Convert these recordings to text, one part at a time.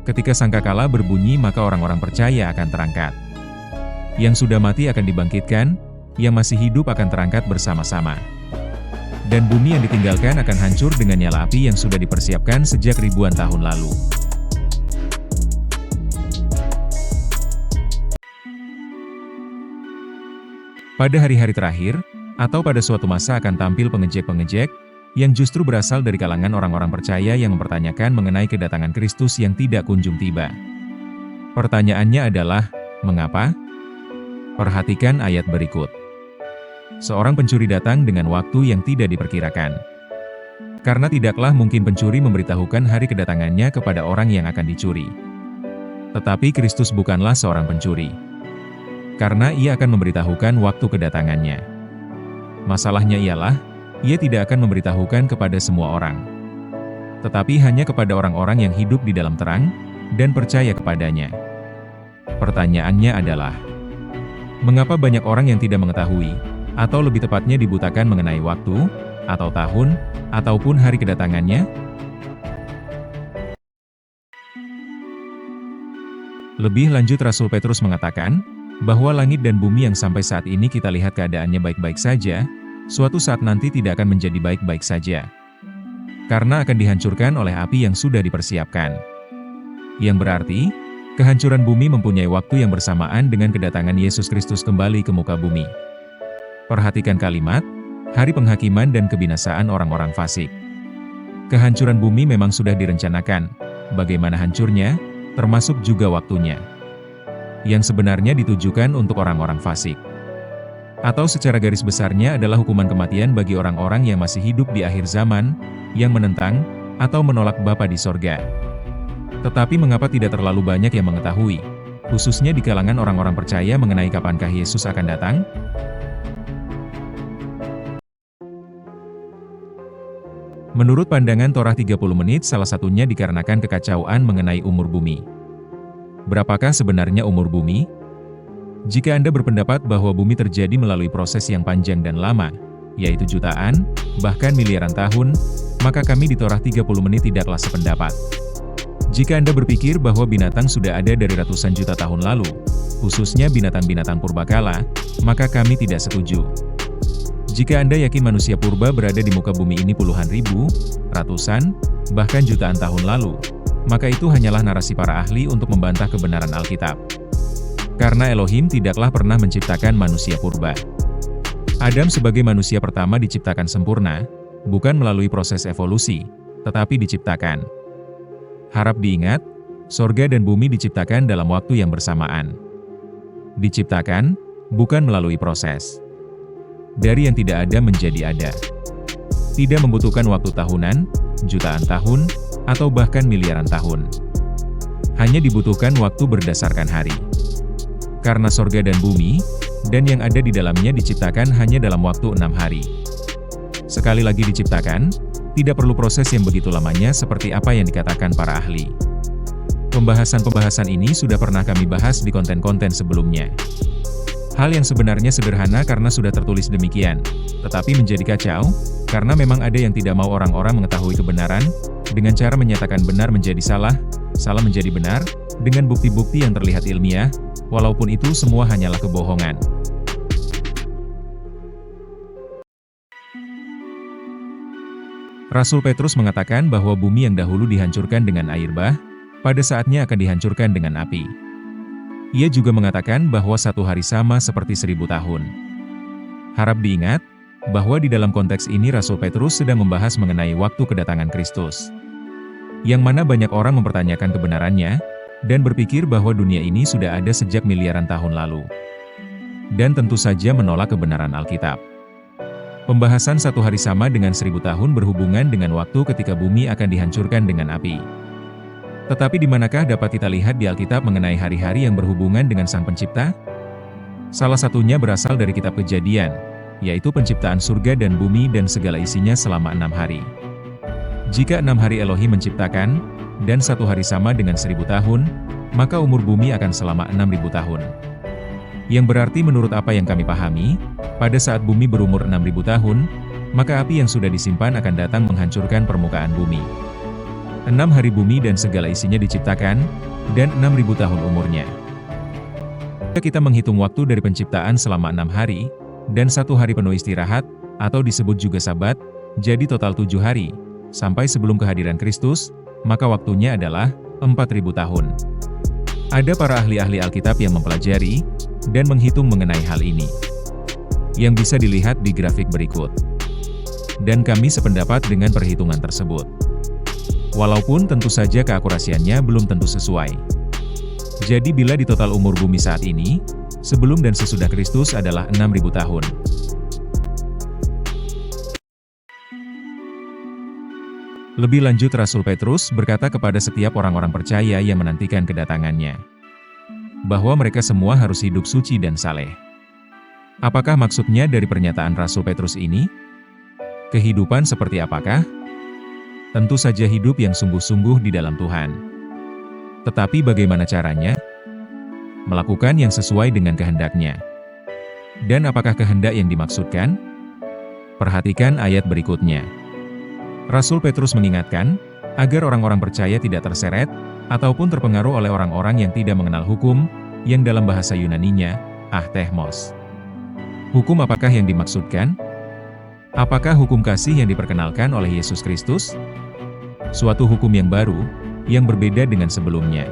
Ketika sangkakala berbunyi maka orang-orang percaya akan terangkat. Yang sudah mati akan dibangkitkan, yang masih hidup akan terangkat bersama-sama. Dan bumi yang ditinggalkan akan hancur dengan nyala api yang sudah dipersiapkan sejak ribuan tahun lalu. Pada hari-hari terakhir, atau pada suatu masa akan tampil pengejek-pengejek, yang justru berasal dari kalangan orang-orang percaya yang mempertanyakan mengenai kedatangan Kristus yang tidak kunjung tiba. Pertanyaannya adalah, mengapa? Perhatikan ayat berikut. Seorang pencuri datang dengan waktu yang tidak diperkirakan. Karena tidaklah mungkin pencuri memberitahukan hari kedatangannya kepada orang yang akan dicuri. Tetapi Kristus bukanlah seorang pencuri. Karena ia akan memberitahukan waktu kedatangannya. Masalahnya ialah, ia tidak akan memberitahukan kepada semua orang. Tetapi hanya kepada orang-orang yang hidup di dalam terang, dan percaya kepadanya. Pertanyaannya adalah, mengapa banyak orang yang tidak mengetahui, atau lebih tepatnya dibutakan mengenai waktu, atau tahun, ataupun hari kedatangannya? Lebih lanjut Rasul Petrus mengatakan, bahwa langit dan bumi yang sampai saat ini kita lihat keadaannya baik-baik saja, suatu saat nanti tidak akan menjadi baik-baik saja. Karena akan dihancurkan oleh api yang sudah dipersiapkan. Yang berarti, kehancuran bumi mempunyai waktu yang bersamaan dengan kedatangan Yesus Kristus kembali ke muka bumi. Perhatikan kalimat, hari penghakiman dan kebinasaan orang-orang fasik. Kehancuran bumi memang sudah direncanakan, bagaimana hancurnya, termasuk juga waktunya. Yang sebenarnya ditujukan untuk orang-orang fasik. Atau secara garis besarnya adalah hukuman kematian bagi orang-orang yang masih hidup di akhir zaman, yang menentang, atau menolak Bapa di sorga. Tetapi mengapa tidak terlalu banyak yang mengetahui, khususnya di kalangan orang-orang percaya mengenai kapankah Yesus akan datang? Menurut pandangan Torah 30 menit salah satunya dikarenakan kekacauan mengenai umur bumi. Berapakah sebenarnya umur bumi? Jika Anda berpendapat bahwa bumi terjadi melalui proses yang panjang dan lama, yaitu jutaan, bahkan miliaran tahun, maka kami di Torah 30 menit tidaklah sependapat. Jika Anda berpikir bahwa binatang sudah ada dari ratusan juta tahun lalu, khususnya binatang-binatang purbakala, maka kami tidak setuju. Jika Anda yakin manusia purba berada di muka bumi ini puluhan ribu, ratusan, bahkan jutaan tahun lalu, maka itu hanyalah narasi para ahli untuk membantah kebenaran Alkitab. Karena Elohim tidaklah pernah menciptakan manusia purba. Adam sebagai manusia pertama diciptakan sempurna, bukan melalui proses evolusi, tetapi diciptakan. Harap diingat, sorga dan bumi diciptakan dalam waktu yang bersamaan. Diciptakan, bukan melalui proses. Dari yang tidak ada menjadi ada. Tidak membutuhkan waktu tahunan, jutaan tahun, atau bahkan miliaran tahun. Hanya dibutuhkan waktu berdasarkan hari. Karena sorga dan bumi, dan yang ada di dalamnya diciptakan hanya dalam waktu 6 hari. Sekali lagi diciptakan, tidak perlu proses yang begitu lamanya seperti apa yang dikatakan para ahli. Pembahasan-pembahasan ini sudah pernah kami bahas di konten-konten sebelumnya. Hal yang sebenarnya sederhana karena sudah tertulis demikian, tetapi menjadi kacau, karena memang ada yang tidak mau orang-orang mengetahui kebenaran, dengan cara menyatakan benar menjadi salah, salah menjadi benar, dengan bukti-bukti yang terlihat ilmiah, walaupun itu semua hanyalah kebohongan. Rasul Petrus mengatakan bahwa bumi yang dahulu dihancurkan dengan air bah, pada saatnya akan dihancurkan dengan api. Ia juga mengatakan bahwa satu hari sama seperti 1000 tahun. Harap diingat, bahwa di dalam konteks ini Rasul Petrus sedang membahas mengenai waktu kedatangan Kristus. Yang mana banyak orang mempertanyakan kebenarannya, dan berpikir bahwa dunia ini sudah ada sejak miliaran tahun lalu. Dan tentu saja menolak kebenaran Alkitab. Pembahasan satu hari sama dengan 1000 tahun berhubungan dengan waktu ketika bumi akan dihancurkan dengan api. Tetapi di manakah dapat kita lihat di Alkitab mengenai hari-hari yang berhubungan dengan Sang Pencipta? Salah satunya berasal dari kitab Kejadian, yaitu penciptaan surga dan bumi dan segala isinya selama 6 hari. Jika 6 hari Elohim menciptakan, dan satu hari sama dengan 1000 tahun, maka umur bumi akan selama 6000 tahun. Yang berarti menurut apa yang kami pahami, pada saat bumi berumur 6000 tahun, maka api yang sudah disimpan akan datang menghancurkan permukaan bumi. 6 hari bumi dan segala isinya diciptakan, dan 6.000 tahun umurnya. Kita menghitung waktu dari penciptaan selama 6 hari, dan 1 hari penuh istirahat, atau disebut juga Sabat, jadi total 7 hari, sampai sebelum kehadiran Kristus, maka waktunya adalah 4.000 tahun. Ada para ahli-ahli Alkitab yang mempelajari, dan menghitung mengenai hal ini, yang bisa dilihat di grafik berikut. Dan kami sependapat dengan perhitungan tersebut. Walaupun tentu saja keakurasiannya belum tentu sesuai. Jadi bila di total umur bumi saat ini, sebelum dan sesudah Kristus adalah 6.000 tahun. Lebih lanjut Rasul Petrus berkata kepada setiap orang-orang percaya yang menantikan kedatangannya, bahwa mereka semua harus hidup suci dan saleh. Apakah maksudnya dari pernyataan Rasul Petrus ini? Kehidupan seperti apakah? Tentu saja hidup yang sungguh-sungguh di dalam Tuhan. Tetapi bagaimana caranya? Melakukan yang sesuai dengan kehendak-Nya. Dan apakah kehendak yang dimaksudkan? Perhatikan ayat berikutnya. Rasul Petrus mengingatkan, agar orang-orang percaya tidak terseret, ataupun terpengaruh oleh orang-orang yang tidak mengenal hukum, yang dalam bahasa Yunaninya, ahtehmos. Hukum apakah yang dimaksudkan? Apakah hukum kasih yang diperkenalkan oleh Yesus Kristus? Suatu hukum yang baru, yang berbeda dengan sebelumnya.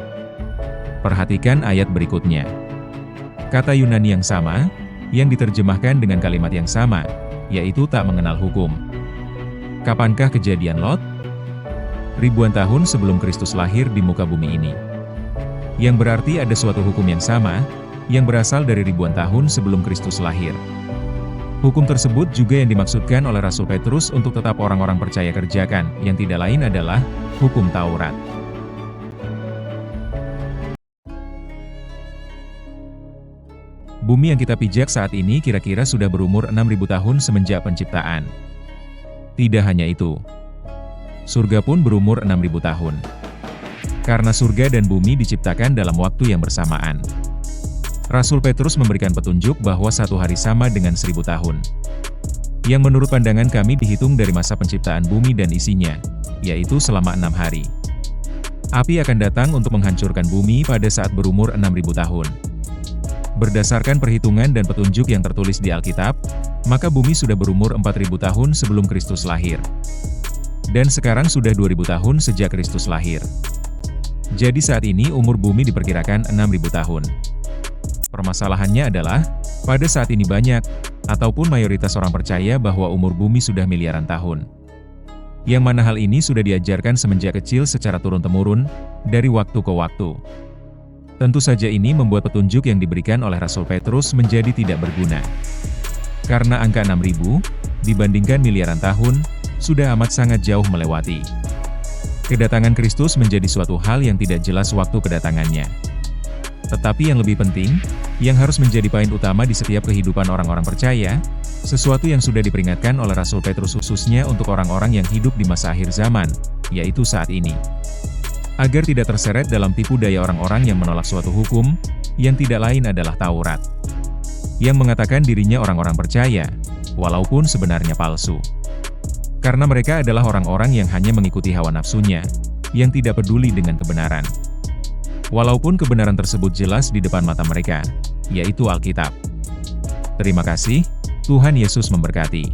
Perhatikan ayat berikutnya. Kata Yunani yang sama, yang diterjemahkan dengan kalimat yang sama, yaitu tak mengenal hukum. Kapankah kejadian Lot? Ribuan tahun sebelum Kristus lahir di muka bumi ini. Yang berarti ada suatu hukum yang sama, yang berasal dari ribuan tahun sebelum Kristus lahir. Hukum tersebut juga yang dimaksudkan oleh Rasul Petrus untuk tetap orang-orang percaya kerjakan, yang tidak lain adalah hukum Taurat. Bumi yang kita pijak saat ini kira-kira sudah berumur 6.000 tahun semenjak penciptaan. Tidak hanya itu, surga pun berumur 6.000 tahun. Karena surga dan bumi diciptakan dalam waktu yang bersamaan. Rasul Petrus memberikan petunjuk bahwa satu hari sama dengan 1.000 tahun. Yang menurut pandangan kami dihitung dari masa penciptaan bumi dan isinya, yaitu selama 6 hari. Api akan datang untuk menghancurkan bumi pada saat berumur 6.000 tahun. Berdasarkan perhitungan dan petunjuk yang tertulis di Alkitab, maka bumi sudah berumur 4.000 tahun sebelum Kristus lahir. Dan sekarang sudah 2.000 tahun sejak Kristus lahir. Jadi saat ini umur bumi diperkirakan 6.000 tahun. Permasalahannya adalah, pada saat ini banyak, ataupun mayoritas orang percaya bahwa umur bumi sudah miliaran tahun. Yang mana hal ini sudah diajarkan semenjak kecil secara turun-temurun, dari waktu ke waktu. Tentu saja ini membuat petunjuk yang diberikan oleh Rasul Petrus menjadi tidak berguna. Karena angka 6.000, dibandingkan miliaran tahun, sudah amat sangat jauh melewati. Kedatangan Kristus menjadi suatu hal yang tidak jelas waktu kedatangannya. Tetapi yang lebih penting, yang harus menjadi poin utama di setiap kehidupan orang-orang percaya, sesuatu yang sudah diperingatkan oleh Rasul Petrus khususnya untuk orang-orang yang hidup di masa akhir zaman, yaitu saat ini. Agar tidak terseret dalam tipu daya orang-orang yang menolak suatu hukum, yang tidak lain adalah Taurat. Yang mengatakan dirinya orang-orang percaya, walaupun sebenarnya palsu. Karena mereka adalah orang-orang yang hanya mengikuti hawa nafsunya, yang tidak peduli dengan kebenaran. Walaupun kebenaran tersebut jelas di depan mata mereka, yaitu Alkitab. Terima kasih, Tuhan Yesus memberkati.